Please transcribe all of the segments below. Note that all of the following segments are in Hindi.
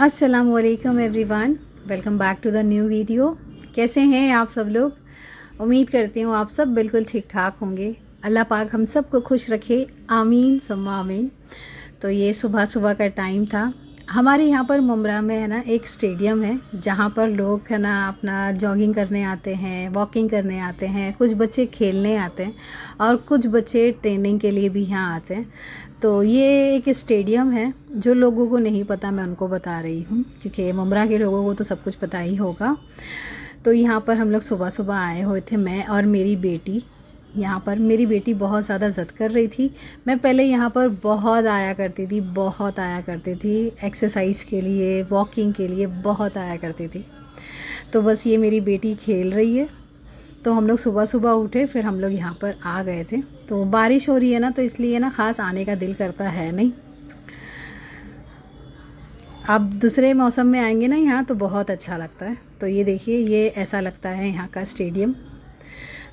अस्सलाम वालेकुम everyone, welcome back to the new video. कैसे हैं आप सब लोग? उम्मीद करती हूँ आप सब बिल्कुल ठीक ठाक होंगे। अल्लाह पाक हम सब को खुश रखे, आमीन सुम्मा आमीन। तो ये सुबह सुबह का टाइम था। हमारे यहाँ पर मुमरा में है ना एक स्टेडियम है जहाँ पर लोग है ना अपना जॉगिंग करने आते हैं, वॉकिंग करने आते हैं, कुछ बच्चे खेलने आते हैं और कुछ बच्चे ट्रेनिंग के लिए भी यहाँ आते हैं। तो ये एक स्टेडियम है, जो लोगों को नहीं पता मैं उनको बता रही हूँ, क्योंकि मुमरा के लोगों को तो सब कुछ पता ही होगा। तो यहाँ पर हम लोग सुबह सुबह आए हुए थे, मैं और मेरी बेटी। यहाँ पर मेरी बेटी बहुत ज़्यादा ज़िद कर रही थी। मैं पहले यहाँ पर बहुत आया करती थी एक्सरसाइज के लिए, वॉकिंग के लिए बहुत आया करती थी। तो बस ये मेरी बेटी खेल रही है। तो हम लोग सुबह सुबह उठे, फिर हम लोग यहाँ पर आ गए थे। तो बारिश हो रही है ना, तो इसलिए ना ख़ास आने का दिल करता है नहीं। अब दूसरे मौसम में आएंगे ना यहाँ तो बहुत अच्छा लगता है। तो ये देखिए, ये ऐसा लगता है यहाँ का स्टेडियम।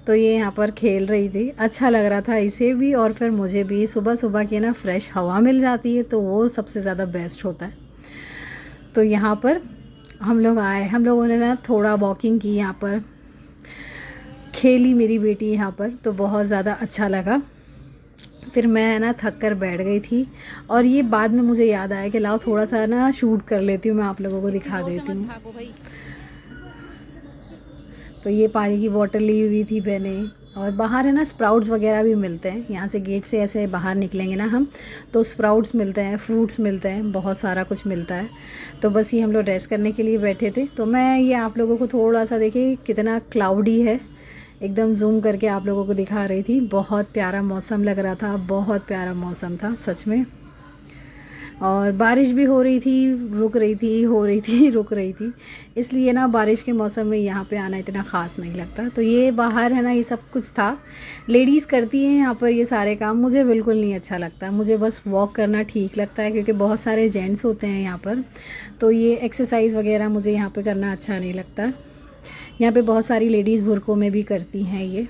तो ये यहाँ पर खेल रही थी, अच्छा लग रहा था इसे भी और फिर मुझे भी। सुबह सुबह की ना फ्रेश हवा मिल जाती है तो वो सबसे ज़्यादा बेस्ट होता है। तो यहाँ पर हम लोग आए, हम लोगों ने ना थोड़ा वॉकिंग की, यहाँ पर खेली मेरी बेटी यहाँ पर, तो बहुत ज़्यादा अच्छा लगा। फिर मैं है ना थक कर बैठ गई थी और ये बाद में मुझे याद आया कि लाओ थोड़ा सा ना शूट कर लेती हूँ, मैं आप लोगों को दिखा देती हूँ। तो ये पानी की बोतल ली हुई थी मैंने, और बाहर है ना स्प्राउट्स वगैरह भी मिलते हैं। यहाँ से गेट से ऐसे बाहर निकलेंगे ना हम, तो स्प्राउट्स मिलते हैं, फ्रूट्स मिलते हैं, बहुत सारा कुछ मिलता है। तो बस ये हम लोग रेस्ट करने के लिए बैठे थे। तो मैं ये आप लोगों को थोड़ा सा, देखिए कितना क्लाउडी है, एकदम जूम करके आप लोगों को दिखा रही थी। बहुत प्यारा मौसम लग रहा था, बहुत प्यारा मौसम था सच में। और बारिश भी हो रही थी, रुक रही थी, हो रही थी, रुक रही थी। इसलिए ना बारिश के मौसम में यहाँ पे आना इतना ख़ास नहीं लगता। तो ये बाहर है ना, ये सब कुछ था। लेडीज़ करती हैं यहाँ पर ये सारे काम, मुझे बिल्कुल नहीं अच्छा लगता। मुझे बस वॉक करना ठीक लगता है, क्योंकि बहुत सारे जेंट्स होते हैं यहाँ पर। तो ये एक्सरसाइज वगैरह मुझे यहाँ पर करना अच्छा नहीं लगता। यहाँ पे बहुत सारी लेडीज़ बुरकों में भी करती हैं ये।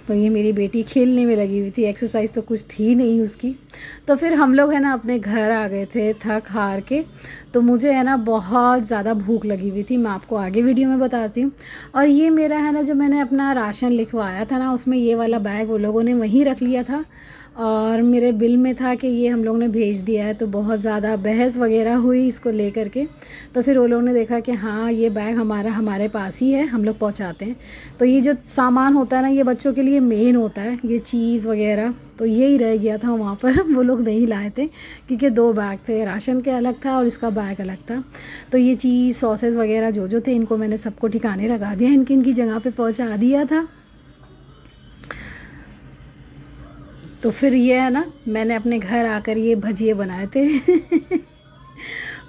तो ये मेरी बेटी खेलने में लगी हुई थी, एक्सरसाइज तो कुछ थी नहीं उसकी। तो फिर हम लोग है ना अपने घर आ गए थे थक हार के। तो मुझे है ना बहुत ज़्यादा भूख लगी हुई थी, मैं आपको आगे वीडियो में बताती हूँ। और ये मेरा है ना, जो मैंने अपना राशन लिखवाया था ना, उसमें ये वाला बैग वो लोगों ने वहीं रख लिया था और मेरे बिल में था कि ये हम लोग ने भेज दिया है। तो बहुत ज़्यादा बहस वगैरह हुई इसको लेकर के। तो फिर वो लोगों ने देखा कि हाँ ये बैग हमारे पास ही है, हम लोग पहुँचाते हैं। तो ये जो सामान होता है ना, ये बच्चों के लिए मेन होता है, ये चीज़ वगैरह। तो यही रह गया था वहाँ पर, वो लोग नहीं लाए थे, क्योंकि 2 बैग थे, राशन के अलग था और इसका बैग अलग था। तो ये चीज़ सॉसेस वगैरह जो थे, इनको मैंने सबको ठिकाने लगा दिया, इनकी जगह पे पहुँचा दिया था। तो फिर ये है ना, मैंने अपने घर आकर ये भजिए बनाए थे।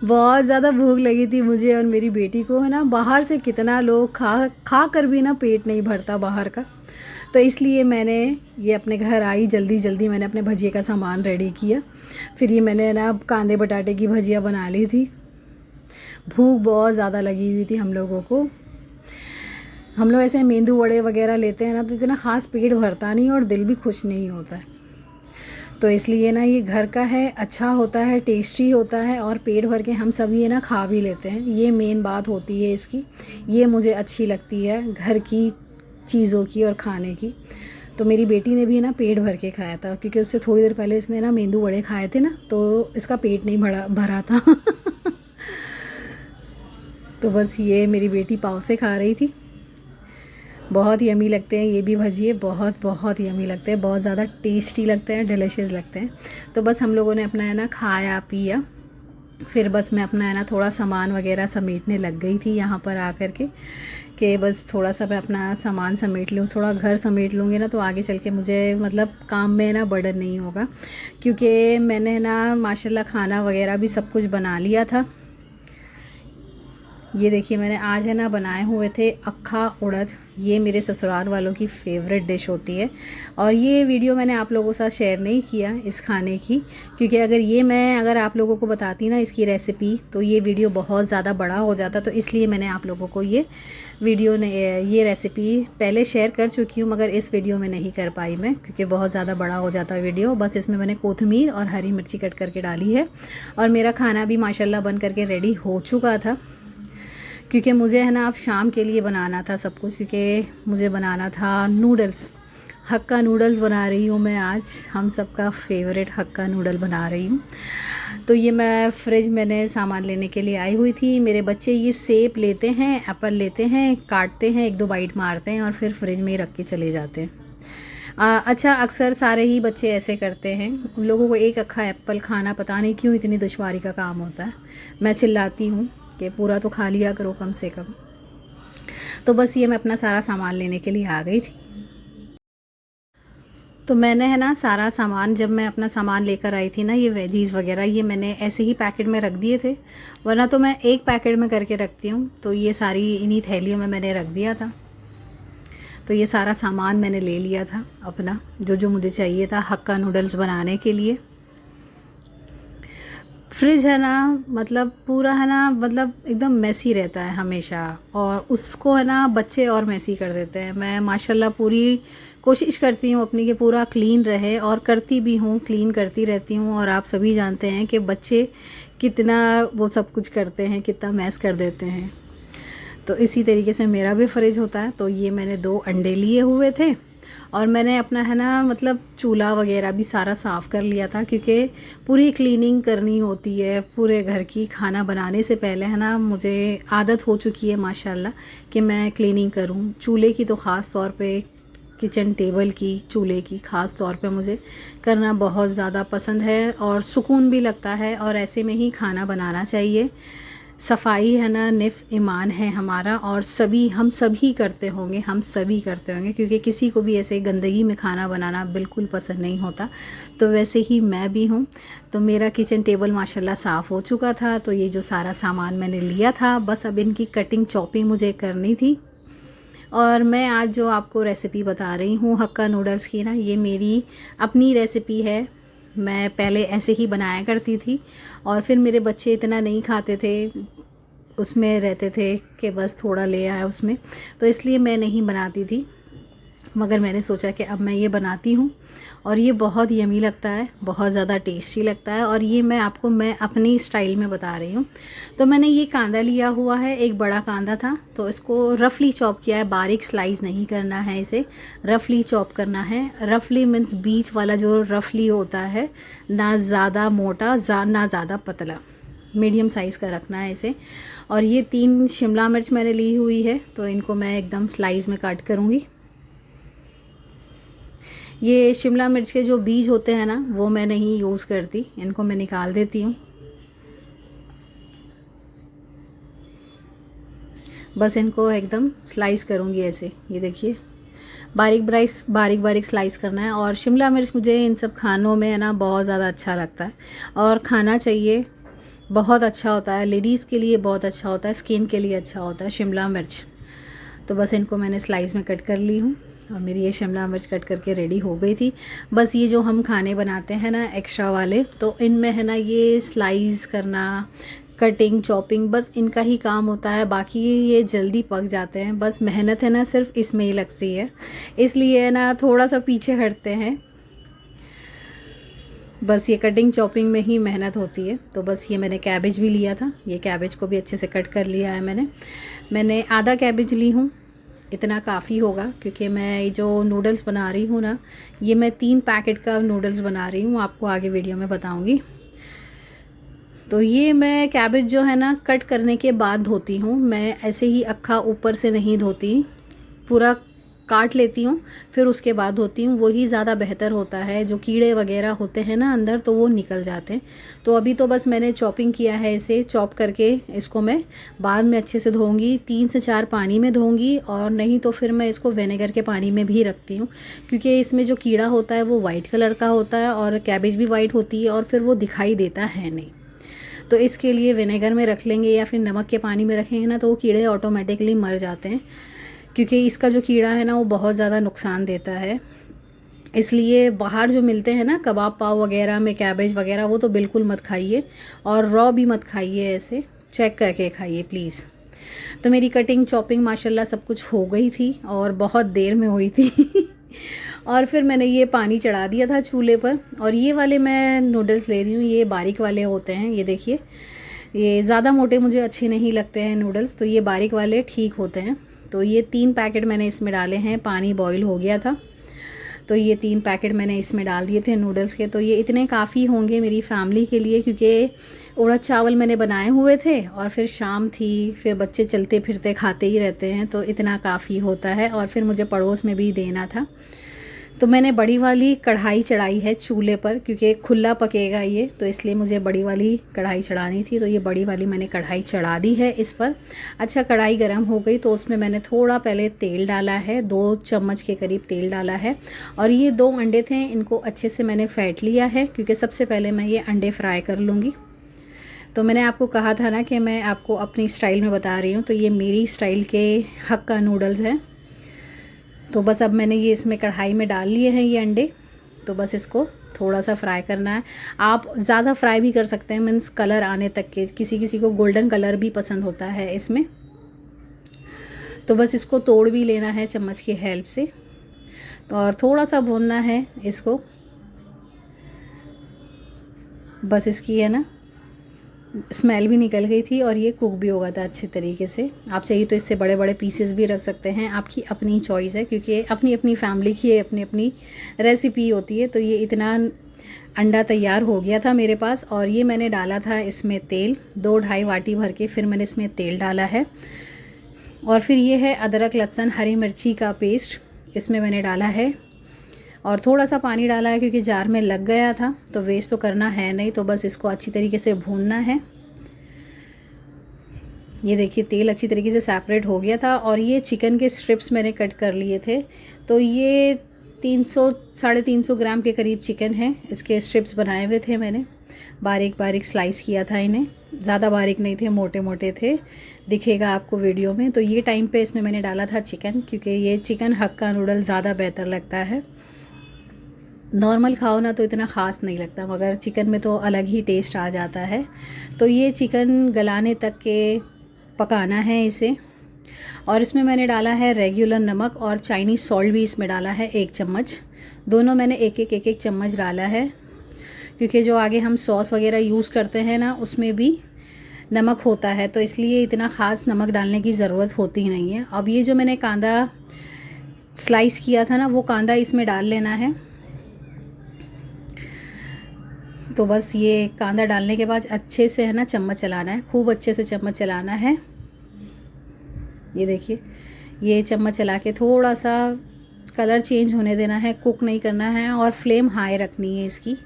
बहुत ज़्यादा भूख लगी थी मुझे और मेरी बेटी को, है ना। बाहर से कितना लोग खा कर भी ना पेट नहीं भरता बाहर का। तो इसलिए मैंने ये अपने घर आई, जल्दी जल्दी मैंने अपने भजिए का सामान रेडी किया। फिर ये मैंने ना कांदे बटाटे की भजिया बना ली थी। भूख बहुत ज़्यादा लगी हुई थी हम लोगों को। हम लोग ऐसे मेंदू वड़े वगैरह लेते हैं ना, तो इतना ख़ास पेट भरता नहीं और दिल भी खुश नहीं होता है। तो इसलिए ना ये घर का है, अच्छा होता है, टेस्टी होता है और पेट भर के हम सब ये ना खा भी लेते हैं। ये मेन बात होती है इसकी, ये मुझे अच्छी लगती है घर की चीज़ों की और खाने की। तो मेरी बेटी ने भी ना पेट भर के खाया था, क्योंकि उससे थोड़ी देर पहले इसने ना मेंदू वड़े खाए थे ना, तो इसका पेट नहीं भरा था। तो बस ये मेरी बेटी पाव से खा रही थी। बहुत यमी लगते हैं ये भी भजिए, बहुत बहुत यमी लगते हैं, बहुत ज़्यादा टेस्टी लगते हैं, डिलीशियस लगते हैं। तो बस हम लोगों ने अपना है ना खाया पिया। फिर बस मैं अपना है ना थोड़ा सामान वगैरह समेटने लग गई थी यहाँ पर आकर के बस थोड़ा सा मैं अपना सामान समेट लूँ, थोड़ा घर समेट लूँगी ना, तो आगे चल के मुझे मतलब काम में ना बर्डन नहीं होगा। क्योंकि मैंने ना माशाल्लाह खाना वगैरह भी सब कुछ बना लिया था। ये देखिए मैंने आज है ना बनाए हुए थे अक्खा उड़द। ये मेरे ससुराल वालों की फ़ेवरेट डिश होती है और ये वीडियो मैंने आप लोगों के साथ शेयर नहीं किया इस खाने की, क्योंकि अगर आप लोगों को बताती ना इसकी रेसिपी तो ये वीडियो बहुत ज़्यादा बड़ा हो जाता। तो इसलिए मैंने आप लोगों को ये रेसिपी पहले शेयर कर चुकी हूँ, मगर इस वीडियो में नहीं कर पाई मैं, क्योंकि बहुत ज़्यादा बड़ा हो जाता है वीडियो। बस इसमें मैंने कोथिमीर और हरी मिर्ची कट करके डाली है और मेरा खाना भी माशाल्लाह बन करके रेडी हो चुका था, क्योंकि मुझे है ना अब शाम के लिए बनाना था सब कुछ, क्योंकि मुझे बनाना था नूडल्स। हक्का नूडल्स बना रही हूँ मैं आज, हम सबका फेवरेट हक्का नूडल बना रही हूँ। तो ये मैंने सामान लेने के लिए आई हुई थी। मेरे बच्चे ये सेब लेते हैं, एप्पल लेते हैं, काटते हैं, 1-2 बाइट मारते हैं और फिर फ्रिज में ही रख के चले जाते हैं। अच्छा, अक्सर सारे ही बच्चे ऐसे करते हैं। उन लोगों को एक अक्खा एप्पल खाना पता नहीं क्यों इतनी दुश्वारी का काम होता है। मैं चिल्लाती हूँ कि पूरा तो खा लिया करो कम से कम। तो बस ये मैं अपना सारा सामान लेने के लिए आ गई थी। तो मैंने है ना सारा सामान, जब मैं अपना सामान लेकर आई थी ना, ये वेजीज़ वगैरह ये मैंने ऐसे ही पैकेट में रख दिए थे, वरना तो मैं एक पैकेट में करके रखती हूँ। तो ये सारी इन्हीं थैलियों में मैंने रख दिया था। तो ये सारा सामान मैंने ले लिया था अपना, जो मुझे चाहिए था हक्का नूडल्स बनाने के लिए। फ्रिज है ना, मतलब पूरा है ना, मतलब एकदम मैसी रहता है हमेशा, और उसको है ना बच्चे और मैसी कर देते हैं। मैं माशाल्लाह पूरी कोशिश करती हूँ अपनी कि पूरा क्लीन रहे, और करती भी हूँ, क्लीन करती रहती हूँ। और आप सभी जानते हैं कि बच्चे कितना वो सब कुछ करते हैं, कितना मैस कर देते हैं। तो इसी तरीके से मेरा भी फ्रिज होता है। तो ये मैंने 2 अंडे लिए हुए थे और मैंने अपना है ना, मतलब चूल्हा वगैरह भी सारा साफ़ कर लिया था, क्योंकि पूरी क्लीनिंग करनी होती है पूरे घर की। खाना बनाने से पहले है ना, मुझे आदत हो चुकी है माशाल्लाह कि मैं क्लीनिंग करूं। चूल्हे की तो ख़ास तौर पे, किचन टेबल की, चूल्हे की ख़ास तौर पे मुझे करना बहुत ज़्यादा पसंद है और सुकून भी लगता है। और ऐसे में ही खाना बनाना चाहिए। सफाई है ना निफ्स ईमान है हमारा, और हम सभी करते होंगे, क्योंकि किसी को भी ऐसे गंदगी में खाना बनाना बिल्कुल पसंद नहीं होता। तो वैसे ही मैं भी हूँ। तो मेरा किचन टेबल माशाल्लाह साफ़ हो चुका था। तो ये जो सारा सामान मैंने लिया था, बस अब इनकी कटिंग चॉपिंग मुझे करनी थी। और मैं आज जो आपको रेसिपी बता रही हूँ हक्का नूडल्स की ना, ये मेरी अपनी रेसिपी है। मैं पहले ऐसे ही बनाया करती थी और फिर मेरे बच्चे इतना नहीं खाते थे, उसमें रहते थे कि बस थोड़ा ले आया उसमें, तो इसलिए मैं नहीं बनाती थी। मगर मैंने सोचा कि अब मैं ये बनाती हूँ और ये बहुत यमी लगता है, बहुत ज़्यादा टेस्टी लगता है। और ये मैं अपनी स्टाइल में बता रही हूँ। तो मैंने ये कांदा लिया हुआ है, एक बड़ा कांदा था, तो इसको रफली चॉप किया है। बारीक स्लाइस नहीं करना है, इसे रफली चॉप करना है। रफली मीन्स बीच वाला जो रफली होता है, ना ज़्यादा मोटा ना ज़्यादा पतला, मीडियम साइज़ का रखना है इसे। और ये 3 शिमला मिर्च मैंने ली हुई है, तो इनको मैं एकदम स्लाइस में काट करूँगी। ये शिमला मिर्च के जो बीज होते हैं ना, वो मैं नहीं यूज़ करती, इनको मैं निकाल देती हूँ। बस इनको एकदम स्लाइस करूँगी ऐसे, ये देखिए बारीक बारीक स्लाइस करना है। और शिमला मिर्च मुझे इन सब खानों में है ना बहुत ज़्यादा अच्छा लगता है और खाना चाहिए, बहुत अच्छा होता है, लेडीज़ के लिए बहुत अच्छा होता है, स्किन के लिए अच्छा होता है शिमला मिर्च। तो बस इनको मैंने स्लाइस में कट कर ली हूँ और मेरी ये शिमला मिर्च कट करके रेडी हो गई थी। बस ये जो हम खाने बनाते हैं ना एक्स्ट्रा वाले, तो इनमें है ना ये स्लाइस करना, कटिंग चॉपिंग, बस इनका ही काम होता है। बाकी ये जल्दी पक जाते हैं, बस मेहनत है ना सिर्फ इसमें ही लगती है, इसलिए ना थोड़ा सा पीछे हटते हैं। बस ये कटिंग चॉपिंग में ही मेहनत होती है। तो बस ये मैंने कैबेज भी लिया था, ये कैबेज को भी अच्छे से कट कर लिया है मैंने आधा कैबेज ली हूँ, इतना काफ़ी होगा, क्योंकि मैं जो नूडल्स बना रही हूँ ना, ये मैं 3 पैकेट का नूडल्स बना रही हूँ, आपको आगे वीडियो में बताऊँगी। तो ये मैं कैबेज जो है ना कट करने के बाद धोती हूँ, मैं ऐसे ही अक्खा ऊपर से नहीं धोती, पूरा काट लेती हूँ फिर उसके बाद धोती हूँ, वही ज़्यादा बेहतर होता है। जो कीड़े वगैरह होते हैं ना अंदर, तो वो निकल जाते हैं। तो अभी तो बस मैंने चॉपिंग किया है, इसे चॉप करके इसको मैं बाद में अच्छे से धोऊंगी, 3 से 4 पानी में धोऊंगी, और नहीं तो फिर मैं इसको विनेगर के पानी में भी रखती हूँ, क्योंकि इसमें जो कीड़ा होता है वो वाइट कलर का होता है और कैबेज भी वाइट होती है और फिर वो दिखाई देता है नहीं। तो इसके लिए विनेगर में रख लेंगे या फिर नमक के पानी में रखेंगे ना तो वो कीड़े ऑटोमेटिकली मर जाते हैं, क्योंकि इसका जो कीड़ा है ना वो बहुत ज़्यादा नुकसान देता है। इसलिए बाहर जो मिलते हैं ना कबाब पाव वगैरह में कैबेज वगैरह, वो तो बिल्कुल मत खाइए, और रॉ भी मत खाइए, ऐसे चेक करके खाइए प्लीज़। तो मेरी कटिंग चॉपिंग माशाल्लाह सब कुछ हो गई थी और बहुत देर में हुई थी और फिर मैंने ये पानी चढ़ा दिया था चूल्हे पर। और ये वाले मैं नूडल्स ले रही हूँ, ये बारीक वाले होते हैं, ये देखिए, ये ज़्यादा मोटे मुझे अच्छे नहीं लगते हैं नूडल्स, तो ये बारीक वाले ठीक होते हैं। तो ये 3 पैकेट मैंने इसमें डाले हैं, पानी बॉईल हो गया था तो ये 3 पैकेट मैंने इसमें डाल दिए थे नूडल्स के। तो ये इतने काफ़ी होंगे मेरी फैमिली के लिए, क्योंकि उड़द चावल मैंने बनाए हुए थे और फिर शाम थी, फिर बच्चे चलते फिरते खाते ही रहते हैं, तो इतना काफ़ी होता है। और फिर मुझे पड़ोस में भी देना था, तो मैंने बड़ी वाली कढ़ाई चढ़ाई है चूल्हे पर, क्योंकि खुला पकेगा ये, तो इसलिए मुझे बड़ी वाली कढ़ाई चढ़ानी थी। तो ये बड़ी वाली मैंने कढ़ाई चढ़ा दी है इस पर। अच्छा, कढ़ाई गर्म हो गई तो उसमें मैंने थोड़ा पहले तेल डाला है, 2 चम्मच के करीब तेल डाला है। और ये 2 अंडे थे, इनको अच्छे से मैंने फेंट लिया है, क्योंकि सबसे पहले मैं ये अंडे फ्राई कर लूँगी। तो मैंने आपको कहा था ना कि मैं आपको अपनी स्टाइल में बता रही हूँ, तो ये मेरी स्टाइल के हक्का नूडल्स हैं। तो बस अब मैंने ये इसमें कढ़ाई में डाल लिए हैं ये अंडे, तो बस इसको थोड़ा सा फ्राई करना है। आप ज़्यादा फ्राई भी कर सकते हैं, मीन्स कलर आने तक के, किसी किसी को गोल्डन कलर भी पसंद होता है इसमें। तो बस इसको तोड़ भी लेना है चम्मच की हेल्प से, तो और थोड़ा सा भूनना है इसको। बस इसकी है ना स्मेल भी निकल गई थी और ये कुक भी हो गया था अच्छे तरीके से। आप चाहिए तो इससे बड़े बड़े पीसेस भी रख सकते हैं, आपकी अपनी चॉइस है, क्योंकि अपनी अपनी फैमिली की अपनी अपनी रेसिपी होती है। तो ये इतना अंडा तैयार हो गया था मेरे पास, और ये मैंने डाला था इसमें तेल, 2-2.5 वाटी भर के फिर मैंने इसमें तेल डाला है। और फिर ये है अदरक लहसुन हरी मिर्ची का पेस्ट, इसमें मैंने डाला है, और थोड़ा सा पानी डाला है क्योंकि जार में लग गया था, तो वेस्ट तो करना है नहीं, तो बस इसको अच्छी तरीके से भूनना है। ये देखिए तेल अच्छी तरीके से सेपरेट हो गया था। और ये चिकन के स्ट्रिप्स मैंने कट कर लिए थे, तो ये 300-350 ग्राम के करीब चिकन है, इसके स्ट्रिप्स बनाए हुए थे मैंने, बारीक बारीक स्लाइस किया था इन्हें, ज़्यादा बारीक नहीं थे, मोटे मोटे थे, दिखेगा आपको वीडियो में। तो ये टाइम पे इसमें मैंने डाला था चिकन, क्योंकि ये चिकन हक्का नूडल ज़्यादा बेहतर लगता है। नॉर्मल खाओ ना तो इतना ख़ास नहीं लगता, मगर चिकन में तो अलग ही टेस्ट आ जाता है। तो ये चिकन गलाने तक के पकाना है इसे। और इसमें मैंने डाला है रेगुलर नमक, और चाइनीज़ सॉल्ट भी इसमें डाला है 1 चम्मच, दोनों मैंने एक एक चम्मच डाला है, क्योंकि जो आगे हम सॉस वगैरह यूज़ करते हैं ना उसमें भी नमक होता है, तो इसलिए इतना ख़ास नमक डालने की ज़रूरत होती नहीं है। अब ये जो मैंने कांदा स्लाइस किया था ना, वो कांदा इसमें डाल लेना है। तो बस ये कांदा डालने के बाद अच्छे से है ना चम्मच चलाना है, खूब अच्छे से चम्मच चलाना है। ये देखिए, ये चम्मच चला के थोड़ा सा कलर चेंज होने देना है, कुक नहीं करना है, और फ्लेम हाई रखनी है इसकी।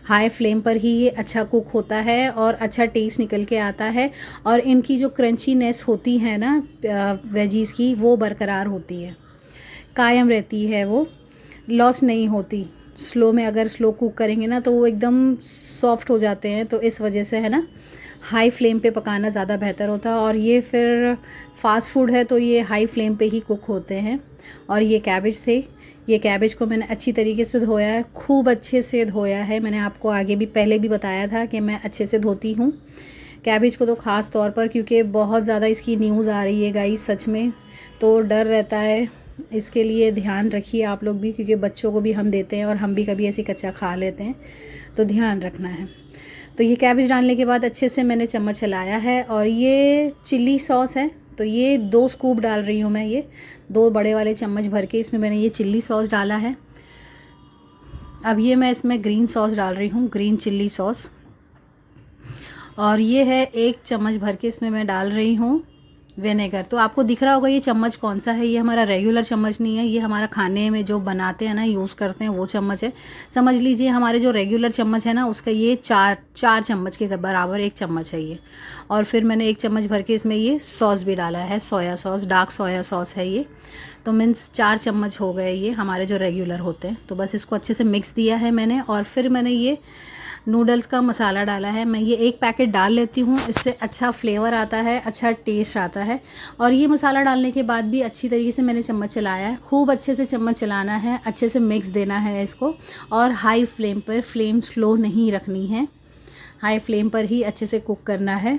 हाई फ्लेम पर ही ये अच्छा कुक होता है और अच्छा टेस्ट निकल के आता है, और इनकी जो क्रंचीनेस होती है ना वेजीज़ की, वो बरकरार होती है, कायम रहती है, वो लॉस नहीं होती। स्लो में अगर स्लो कुक करेंगे ना तो वो एकदम सॉफ्ट हो जाते हैं, तो इस वजह से है ना हाई फ्लेम पे पकाना ज़्यादा बेहतर होता है। और ये फिर फास्ट फूड है तो ये हाई फ्लेम पे ही कुक होते हैं। और ये कैबेज थे, ये कैबेज को मैंने अच्छी तरीके से धोया है, खूब अच्छे से धोया है। मैंने आपको आगे भी पहले भी बताया था कि मैं अच्छे से धोती हूँ कैबेज को, तो ख़ास तौर पर क्योंकि बहुत ज़्यादा इसकी न्यूज़ आ रही है गाइस, सच में, तो डर रहता है। इसके लिए ध्यान रखिए आप लोग भी, क्योंकि बच्चों को भी हम देते हैं और हम भी कभी ऐसे कच्चा खा लेते हैं, तो ध्यान रखना है। तो ये कैबेज डालने के बाद अच्छे से मैंने चम्मच चलाया है। और ये चिल्ली सॉस है, तो ये 2 स्कूप डाल रही हूँ मैं, ये 2 बड़े वाले चम्मच भर के इसमें मैंने ये चिल्ली सॉस डाला है। अब ये मैं इसमें ग्रीन सॉस डाल रही हूँ, ग्रीन चिल्ली सॉस, और ये है 1 चम्मच भर के इसमें मैं डाल रही हूँ विनेगर। तो आपको दिख रहा होगा ये चम्मच कौन सा है, ये हमारा रेगुलर चम्मच नहीं है, ये हमारा खाने में जो बनाते हैं ना यूज़ करते हैं वो चम्मच है। समझ लीजिए हमारे जो रेगुलर चम्मच है ना उसका ये 4 चम्मच के बराबर 1 चम्मच है ये। और फिर मैंने 1 चम्मच भर के इसमें ये सॉस भी डाला है, soya sauce, dark soya sauce है ये। तो मीन्स 4 चम्मच हो गए ये हमारे जो रेगुलर होते हैं। तो बस इसको अच्छे से मिक्स दिया है मैंने, और फिर मैंने ये नूडल्स का मसाला डाला है। मैं ये एक पैकेट डाल लेती हूँ, इससे अच्छा फ्लेवर आता है, अच्छा टेस्ट आता है। और ये मसाला डालने के बाद भी अच्छी तरीके से मैंने चम्मच चलाया है, खूब अच्छे से चम्मच चलाना है, अच्छे से मिक्स देना है इसको। और हाई फ्लेम पर, फ्लेम स्लो नहीं रखनी है, हाई फ्लेम पर ही अच्छे से कुक करना है।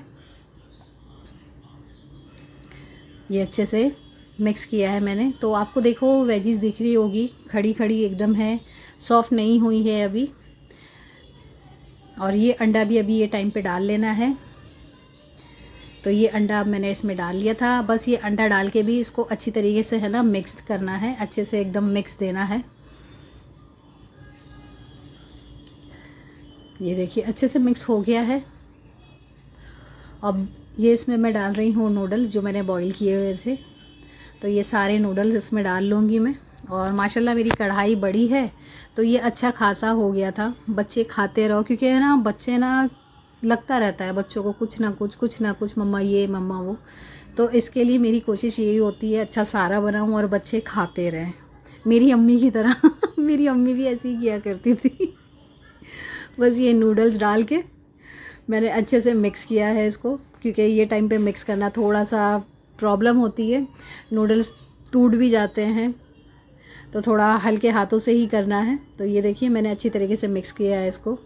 ये अच्छे से मिक्स किया है मैंने, तो आपको देखो वेजीज दिख रही होगी, खड़ी खड़ी एकदम है, सॉफ्ट नहीं हुई है अभी। और ये अंडा भी अभी ये टाइम पे डाल लेना है। तो ये अंडा अब मैंने इसमें डाल लिया था। बस ये अंडा डाल के भी इसको अच्छी तरीके से है ना मिक्स करना है, अच्छे से एकदम मिक्स देना है। ये देखिए अच्छे से मिक्स हो गया है। अब ये इसमें मैं डाल रही हूँ नूडल्स जो मैंने बॉईल किए हुए थे। तो ये सारे नूडल्स इसमें डाल लूँगी मैं। और माशाल्लाह मेरी कढ़ाई बड़ी है, तो ये अच्छा खासा हो गया था। बच्चे खाते रहो, क्योंकि है ना बच्चे ना लगता रहता है बच्चों को कुछ ना कुछ मम्मा ये मम्मा वो। तो इसके लिए मेरी कोशिश यही होती है अच्छा सारा बनाऊँ और बच्चे खाते रहें, मेरी अम्मी की तरह। मेरी अम्मी भी ऐसे ही किया करती थी। बस ये नूडल्स डाल के मैंने अच्छे से मिक्स किया है इसको, क्योंकि ये टाइम पे मिक्स करना थोड़ा सा प्रॉब्लम होती है, नूडल्स टूट भी जाते हैं, तो थोड़ा हल्के हाथों से ही करना है। तो ये देखिए मैंने अच्छी तरीके से मिक्स किया है इसको।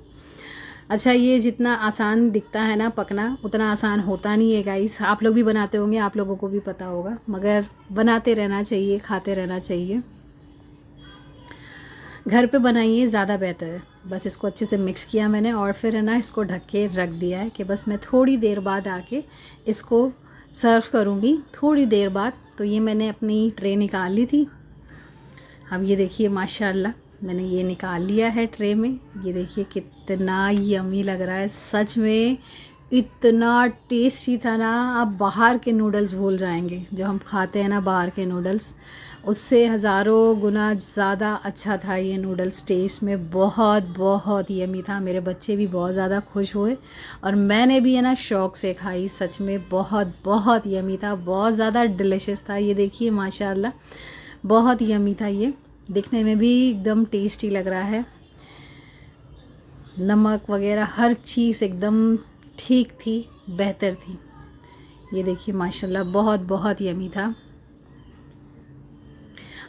अच्छा, ये जितना आसान दिखता है ना पकना, उतना आसान होता नहीं है गाइस। आप लोग भी बनाते होंगे, आप लोगों को भी पता होगा, मगर बनाते रहना चाहिए, खाते रहना चाहिए। घर पे बनाइए, ज़्यादा बेहतर है। बस इसको अच्छे से मिक्स किया मैंने और फिर है ना इसको ढक के रख दिया है कि बस मैं थोड़ी देर बाद आके इसको सर्व करूँगी, थोड़ी देर बाद। तो ये मैंने अपनी ट्रे निकाल ली थी। अब ये देखिए माशाल्लाह मैंने ये निकाल लिया है ट्रे में। ये देखिए कितना यम्मी लग रहा है, सच में इतना टेस्टी था ना। आप बाहर के नूडल्स भूल जाएंगे, जो हम खाते हैं ना बाहर के नूडल्स, उससे हज़ारों गुना ज़्यादा अच्छा था ये नूडल्स। टेस्ट में बहुत बहुत यम्मी था, मेरे बच्चे भी बहुत ज़्यादा खुश हुए और मैंने भी है ना शौक़ से खाई। सच में बहुत बहुत यम्मी था, बहुत ज़्यादा डिलीशियस था। ये देखिए माशाल्लाह बहुत यम्मी था, ये दिखने में भी एकदम टेस्टी लग रहा है। नमक वगैरह हर चीज़ एकदम ठीक थी, बेहतर थी। ये देखिए माशाल्लाह बहुत बहुत यम्मी था।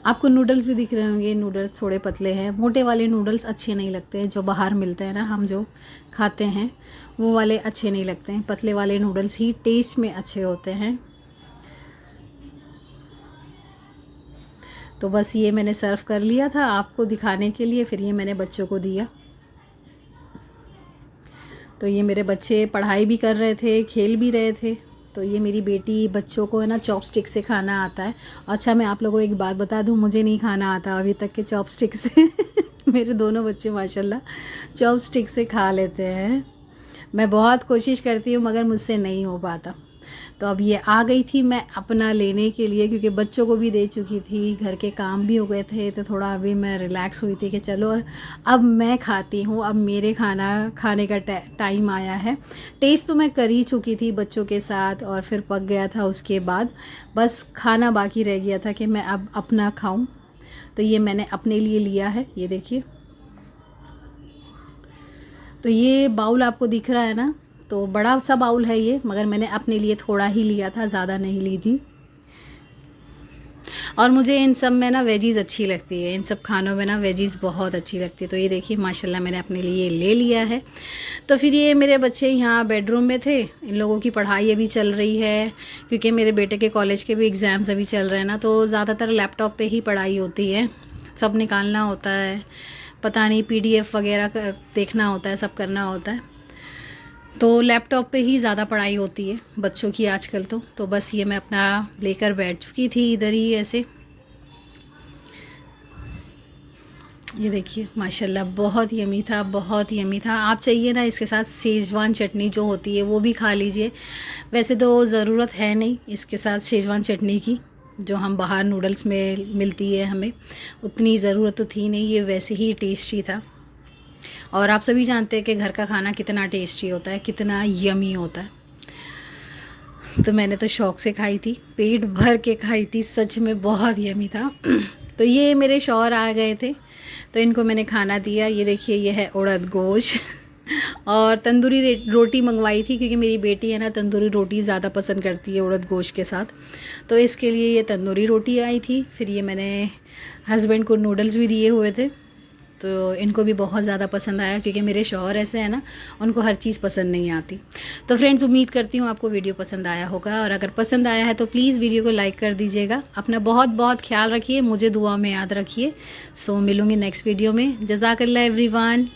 आपको नूडल्स भी दिख रहे होंगे, नूडल्स थोड़े पतले हैं। मोटे वाले नूडल्स अच्छे नहीं लगते हैं, जो बाहर मिलते हैं ना, हम जो खाते हैं वो वाले अच्छे नहीं लगते हैं। पतले वाले नूडल्स ही टेस्ट में अच्छे होते हैं। तो बस ये मैंने सर्व कर लिया था आपको दिखाने के लिए, फिर ये मैंने बच्चों को दिया। तो ये मेरे बच्चे पढ़ाई भी कर रहे थे, खेल भी रहे थे। तो ये मेरी बेटी, बच्चों को है ना चॉपस्टिक से खाना आता है। अच्छा, मैं आप लोगों को एक बात बता दूं, मुझे नहीं खाना आता अभी तक के चॉपस्टिक से। मेरे दोनों बच्चे माशाल्लाह चॉपस्टिक से खा लेते हैं। मैं बहुत कोशिश करती हूँ मगर मुझसे नहीं हो पाता। तो अब ये आ गई थी मैं अपना लेने के लिए, क्योंकि बच्चों को भी दे चुकी थी, घर के काम भी हो गए थे, तो थोड़ा अभी मैं रिलैक्स हुई थी कि चलो अब मैं खाती हूँ, अब मेरे खाना खाने का टाइम आया है। टेस्ट तो मैं कर ही चुकी थी बच्चों के साथ और फिर पक गया था, उसके बाद बस खाना बाकी रह गया था कि मैं अब अपना खाऊं। तो ये मैंने अपने लिए लिया है, ये देखिए। तो ये बाउल आपको दिख रहा है ना, तो बड़ा सा बाउल है ये, मगर मैंने अपने लिए थोड़ा ही लिया था, ज़्यादा नहीं ली थी। और मुझे इन सब में ना वेजीज़ अच्छी लगती है, इन सब खानों में ना वेजीज़ बहुत अच्छी लगती है। तो ये देखिए माशाल्लाह मैंने अपने लिए ले लिया है। तो फिर ये मेरे बच्चे यहाँ बेडरूम में थे, इन लोगों की पढ़ाई अभी चल रही है, क्योंकि मेरे बेटे के कॉलेज के भी एग्ज़ाम्स अभी चल रहे हैं ना, तो ज़्यादातर लैपटॉप पर ही पढ़ाई होती है, सब निकालना होता है, पता नहीं PDF वगैरह देखना होता है, सब करना होता है। तो लैपटॉप पे ही ज़्यादा पढ़ाई होती है बच्चों की आजकल। तो बस ये मैं अपना लेकर बैठ चुकी थी इधर ही ऐसे। ये देखिए माशाल्लाह बहुत यमी था, बहुत यमी था। आप चाहिए ना इसके साथ शेजवान चटनी जो होती है वो भी खा लीजिए। वैसे तो ज़रूरत है नहीं इसके साथ शेजवान चटनी की, जो हम बाहर नूडल्स में मिलती है, हमें उतनी ज़रूरत तो थी नहीं, ये वैसे ही टेस्टी था। और आप सभी जानते हैं कि घर का खाना कितना टेस्टी होता है, कितना यमी होता है। तो मैंने तो शौक़ से खाई थी, पेट भर के खाई थी, सच में बहुत यमी था। तो ये मेरे शौहर आ गए थे, तो इनको मैंने खाना दिया। ये देखिए ये है उड़द गोश्त। और तंदूरी रोटी मंगवाई थी क्योंकि मेरी बेटी है ना तंदूरी रोटी ज़्यादा पसंद करती है उड़द गोश्त के साथ, तो इसके लिए ये तंदूरी रोटी आई थी। फिर ये मैंने हस्बैंड को नूडल्स भी दिए हुए थे, तो इनको भी बहुत ज़्यादा पसंद आया क्योंकि मेरे शौहर ऐसे हैं ना, उनको हर चीज़ पसंद नहीं आती। तो फ्रेंड्स, उम्मीद करती हूँ आपको वीडियो पसंद आया होगा, और अगर पसंद आया है तो प्लीज़ वीडियो को लाइक कर दीजिएगा। अपना बहुत बहुत ख्याल रखिए, मुझे दुआ में याद रखिए। सो मिलूँगी नेक्स्ट वीडियो में। जज़ाकल्लाह एवरीवन।